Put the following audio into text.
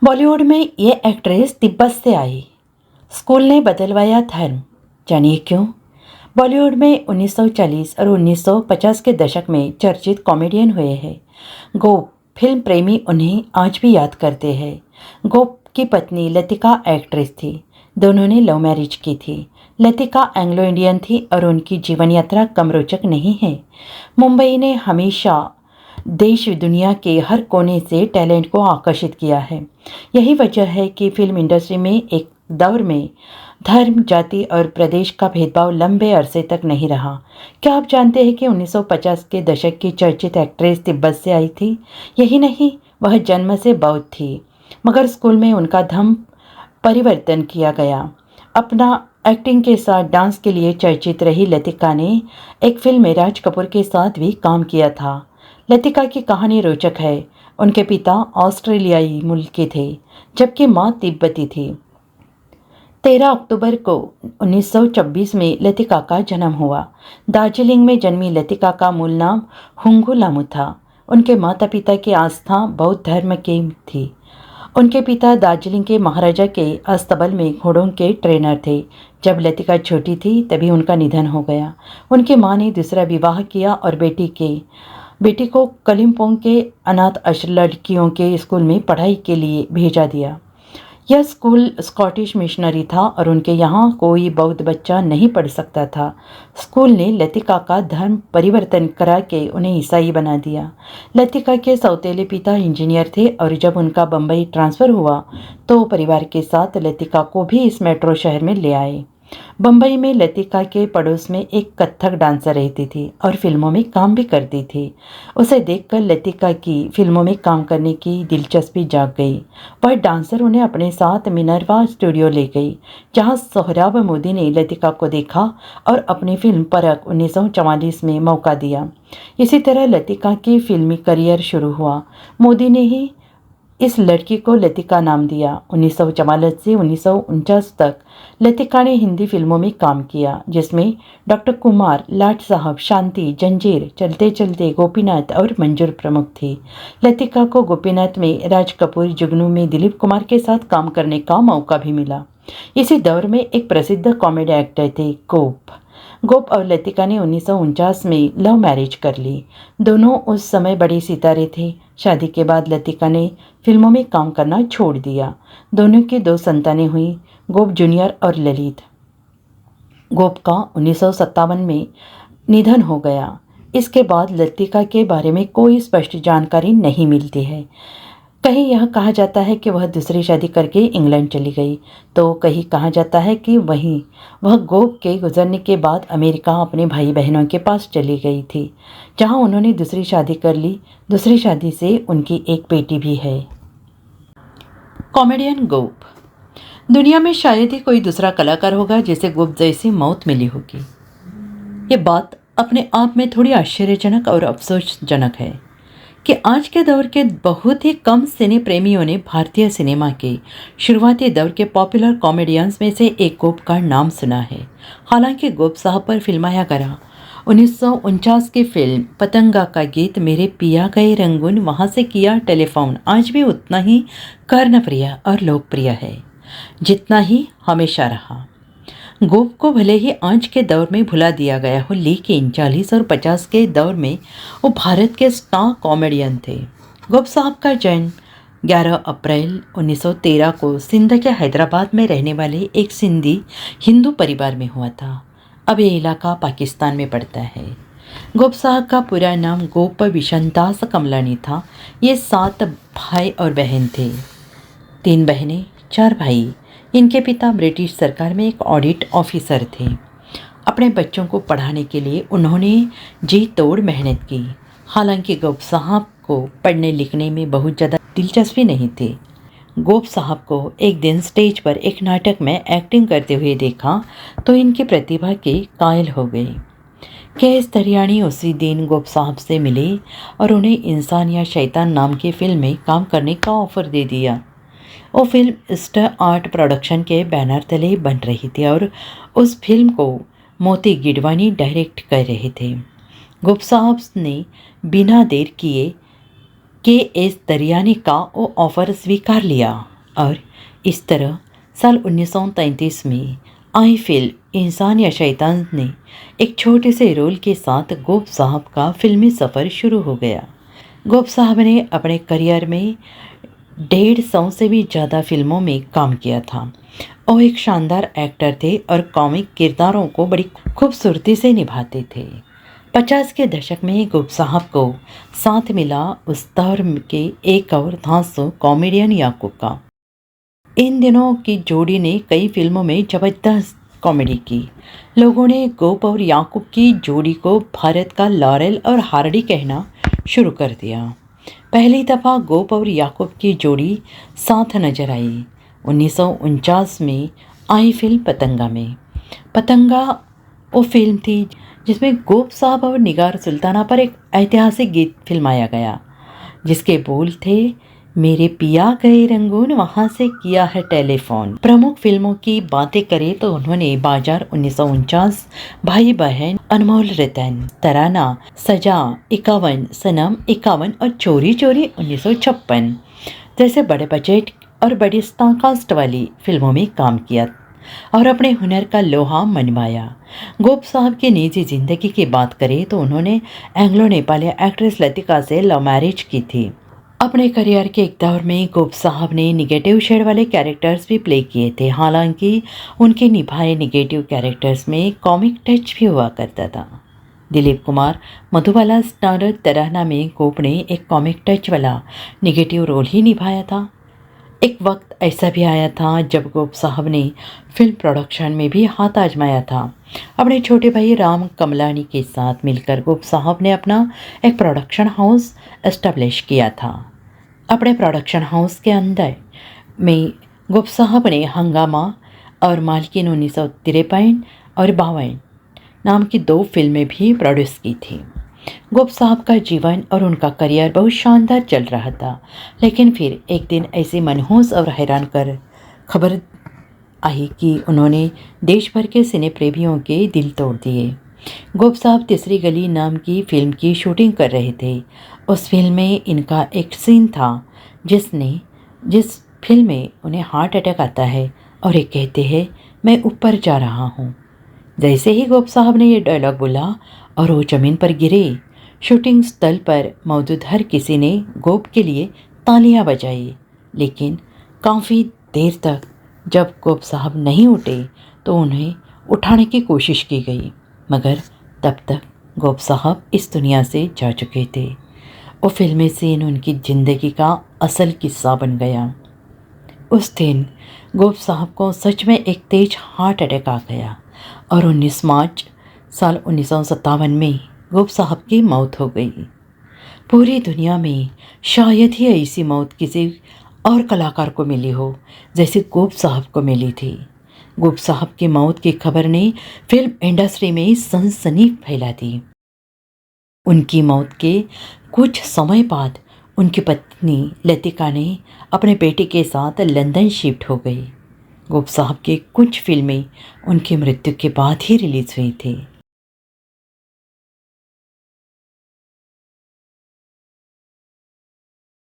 बॉलीवुड में ये एक्ट्रेस तिब्बत से आई। स्कूल ने बदलवाया धर्म। जानिए क्यों। बॉलीवुड में 1940 और 1950 के दशक में चर्चित कॉमेडियन हुए हैं। गोप फिल्म प्रेमी उन्हें आज भी याद करते हैं। गोप की पत्नी लतिका एक्ट्रेस थी। दोनों ने लव मैरिज की थी। लतिका एंग्लो इंडियन थी और उनकी जीवन यात्रा कम रोचक नहीं है। मुंबई ने हमेशा देश दुनिया के हर कोने से टैलेंट को आकर्षित किया है। यही वजह है कि फिल्म इंडस्ट्री में एक दौर में धर्म, जाति और प्रदेश का भेदभाव लंबे अरसे तक नहीं रहा। क्या आप जानते हैं कि 1950 के दशक की चर्चित एक्ट्रेस तिब्बत से आई थी? यही नहीं, वह जन्म से बौद्ध थी, मगर स्कूल में उनका धर्म परिवर्तन किया गया। अपना एक्टिंग के साथ डांस के लिए चर्चित रही लतिका ने एक फिल्म में राज कपूर के साथ भी काम किया था। लतिका की कहानी रोचक है। उनके पिता ऑस्ट्रेलियाई मूल के थे, जबकि मां तिब्बती थी। 13 अक्टूबर को 1926 में लतिका का जन्म हुआ। दार्जिलिंग में जन्मी लतिका का मूल नाम हुंगू लामू था। उनके माता पिता की आस्था बौद्ध धर्म की थी। उनके पिता दार्जिलिंग के महाराजा के अस्तबल में घोड़ों के ट्रेनर थे। जब लतिका छोटी थी तभी उनका निधन हो गया। उनकी मां ने दूसरा विवाह किया और बेटी को कलिम्पोंग के अनाथ लड़कियों के स्कूल में पढ़ाई के लिए भेजा दिया। यह स्कूल स्कॉटिश मिशनरी था और उनके यहाँ कोई बौद्ध बच्चा नहीं पढ़ सकता था। स्कूल ने लतिका का धर्म परिवर्तन करा के उन्हें ईसाई बना दिया। लतिका के सौतेले पिता इंजीनियर थे और जब उनका बम्बई ट्रांसफ़र हुआ तो परिवार के साथ लतिका को भी इस मेट्रो शहर में ले आए। बम्बई में लतिका के पड़ोस में एक कथक डांसर रहती थी और फिल्मों में काम भी करती थी। उसे देखकर लतिका की फिल्मों में काम करने की दिलचस्पी जाग गई। वह डांसर उन्हें अपने साथ मिनर्वा स्टूडियो ले गई, जहां सोहराब मोदी ने लतिका को देखा और अपनी फिल्म परख 1944 में मौका दिया। इसी तरह लतिका की फिल्मी करियर शुरू हुआ। मोदी ने ही इस लड़की को लतिका नाम दिया। 1944 से 1949 तक लतिका ने हिंदी फिल्मों में काम किया, जिसमें डॉक्टर कुमार, लाट साहब, शांति, जंजीर, चलते चलते, गोपीनाथ और मंजूर प्रमुख थी। लतिका को गोपीनाथ में राज कपूर, जुगनू में दिलीप कुमार के साथ काम करने का मौका भी मिला। इसी दौर में एक प्रसिद्ध कॉमेडी एक्टर थे गोप और लतिका ने 1949 में लव मैरिज कर ली। दोनों उस समय बड़े सितारे थे। शादी के बाद लतिका ने फिल्मों में काम करना छोड़ दिया। दोनों की 2 संतानें हुई, गोप जूनियर और ललित। गोप का 1957 में निधन हो गया। इसके बाद लतिका के बारे में कोई स्पष्ट जानकारी नहीं मिलती है। कहीं यह कहा जाता है कि वह दूसरी शादी करके इंग्लैंड चली गई, तो कहीं कहा जाता है कि वह गोप के गुजरने के बाद अमेरिका अपने भाई बहनों के पास चली गई थी, जहां उन्होंने दूसरी शादी कर ली। दूसरी शादी से उनकी एक बेटी भी है। कॉमेडियन गोप। दुनिया में शायद ही कोई दूसरा कलाकार होगा जिसे गोप जैसी मौत मिली होगी। ये बात अपने आप में थोड़ी आश्चर्यजनक और अफसोसजनक है कि आज के दौर के बहुत ही कम सिने प्रेमियों ने भारतीय सिनेमा के शुरुआती दौर के पॉपुलर कॉमेडियंस में से एक गोप का नाम सुना है। हालांकि गोप साहब पर फिल्माया गया 1949 की फिल्म पतंगा का गीत मेरे पिया गए रंगून, वहाँ से किया टेलीफोन आज भी उतना ही कर्णप्रिय और लोकप्रिय है जितना ही हमेशा रहा। गोप को भले ही आज के दौर में भुला दिया गया हो, लेकिन 40 और 50 के दौर में वो भारत के स्टार कॉमेडियन थे। गोप साहब का जन्म 11 अप्रैल 1913 को सिंध के हैदराबाद में रहने वाले एक सिंधी हिंदू परिवार में हुआ था। अब ये इलाका पाकिस्तान में पड़ता है। गोप साहब का पूरा नाम गोप विशनदास कमलानी था। ये 7 भाई और बहन थे, 3 बहनें, 4 भाई। इनके पिता ब्रिटिश सरकार में एक ऑडिट ऑफिसर थे। अपने बच्चों को पढ़ाने के लिए उन्होंने जी तोड़ मेहनत की। हालांकि गोप साहब को पढ़ने लिखने में बहुत ज़्यादा दिलचस्पी नहीं थी। गोप साहब को एक दिन स्टेज पर एक नाटक में एक्टिंग करते हुए देखा तो इनकी प्रतिभा के कायल हो गए। केएस तरियानी उसी दिन गोप साहब से मिले और उन्हें इंसान या शैतान नाम की फिल्म में काम करने का ऑफ़र दे दिया। वो फिल्म स्टार आर्ट प्रोडक्शन के बैनर तले बन रही थी और उस फिल्म को मोती गिडवानी डायरेक्ट कर रहे थे। गोप साहब ने बिना देर किए के.एस. दरियानी का वो ऑफर स्वीकार लिया और इस तरह साल 1933 में आई फिल्म इंसान या शैतान ने एक छोटे से रोल के साथ गोप साहब का फिल्मी सफ़र शुरू हो गया। गोप साहब ने अपने करियर में 150 से भी ज़्यादा फिल्मों में काम किया था। वो एक शानदार एक्टर थे और कॉमिक किरदारों को बड़ी खूबसूरती से निभाते थे। 50 के दशक में गोप साहब को साथ मिला उस दौर के एक और धांसू कॉमेडियन याकूब का। इन दिनों की जोड़ी ने कई फिल्मों में जबरदस्त कॉमेडी की। लोगों ने गोप और याकूब की जोड़ी को भारत का लॉरेल और हार्डी कहना शुरू कर दिया। पहली दफ़ा गोप और याकूब की जोड़ी साथ नजर आई 1949 में आई फिल्म पतंगा में। पतंगा वो फिल्म थी जिसमें गोप साहब और निगार सुल्ताना पर एक ऐतिहासिक गीत फिल्माया गया, जिसके बोल थे, मेरे पिया गए रंगून वहाँ से किया है टेलीफोन। प्रमुख फिल्मों की बातें करें तो उन्होंने बाजार 1949, भाई बहन, अनमोल रतन, तराना, सजा, 51, सनम 51 और चोरी चोरी 1956 जैसे बड़े बजट और बड़ी कास्ट वाली फिल्मों में काम किया और अपने हुनर का लोहा मनवाया। गोप साहब की निजी जिंदगी की बात करें तो उन्होंने एंग्लो नेपाली एक्ट्रेस लतिका से लव मैरिज की थी। अपने करियर के एक दौर में गोप साहब ने निगेटिव शेड वाले कैरेक्टर्स भी प्ले किए थे। हालांकि उनके निभाए निगेटिव कैरेक्टर्स में कॉमिक टच भी हुआ करता था। दिलीप कुमार मधुबाला स्टारर तराना में गोप ने एक कॉमिक टच वाला निगेटिव रोल ही निभाया था। एक वक्त ऐसा भी आया था जब गोप साहब ने फिल्म प्रोडक्शन में भी हाथ आजमाया था। अपने छोटे भाई राम कमलानी के साथ मिलकर गोप साहब ने अपना एक प्रोडक्शन हाउस एस्टेब्लिश किया था। अपने प्रोडक्शन हाउस के अंदर में गोप साहब ने हंगामा और मालकिन 1953 और 52 नाम की 2 फिल्में भी प्रोड्यूस की थी। गोप साहब का जीवन और उनका करियर बहुत शानदार चल रहा था, लेकिन फिर एक दिन ऐसी मनहूस और हैरान कर खबर आई कि उन्होंने देश भर के सिने प्रेमियों के दिल तोड़ दिए। गोप साहब तीसरी गली नाम की फिल्म की शूटिंग कर रहे थे। उस फिल्म में इनका एक सीन था जिस फिल्म में उन्हें हार्ट अटैक आता है और ये कहते हैं, मैं ऊपर जा रहा हूँ। जैसे ही गोप साहब ने ये डायलॉग बोला और वो ज़मीन पर गिरे, शूटिंग स्थल पर मौजूद हर किसी ने गोप के लिए तालियां बजाई, लेकिन काफ़ी देर तक जब गोप साहब नहीं उठे तो उन्हें उठाने की कोशिश की गई, मगर तब तक गोप साहब इस दुनिया से जा चुके थे। वो फिल्मी सीन उनकी ज़िंदगी का असल किस्सा बन गया। उस दिन गोप साहब को सच में एक तेज हार्ट अटैक आ गया और 19 मार्च साल 1957 में गोप साहब की मौत हो गई। पूरी दुनिया में शायद ही ऐसी मौत किसी और कलाकार को मिली हो जैसे गोप साहब को मिली थी। गोप साहब की मौत की खबर ने फिल्म इंडस्ट्री में सनसनी फैला दी। उनकी मौत के कुछ समय बाद उनकी पत्नी लतिका ने अपने बेटे के साथ लंदन शिफ्ट हो गई। गोप साहब की कुछ फिल्में उनकी मृत्यु के बाद ही रिलीज़ हुई थी।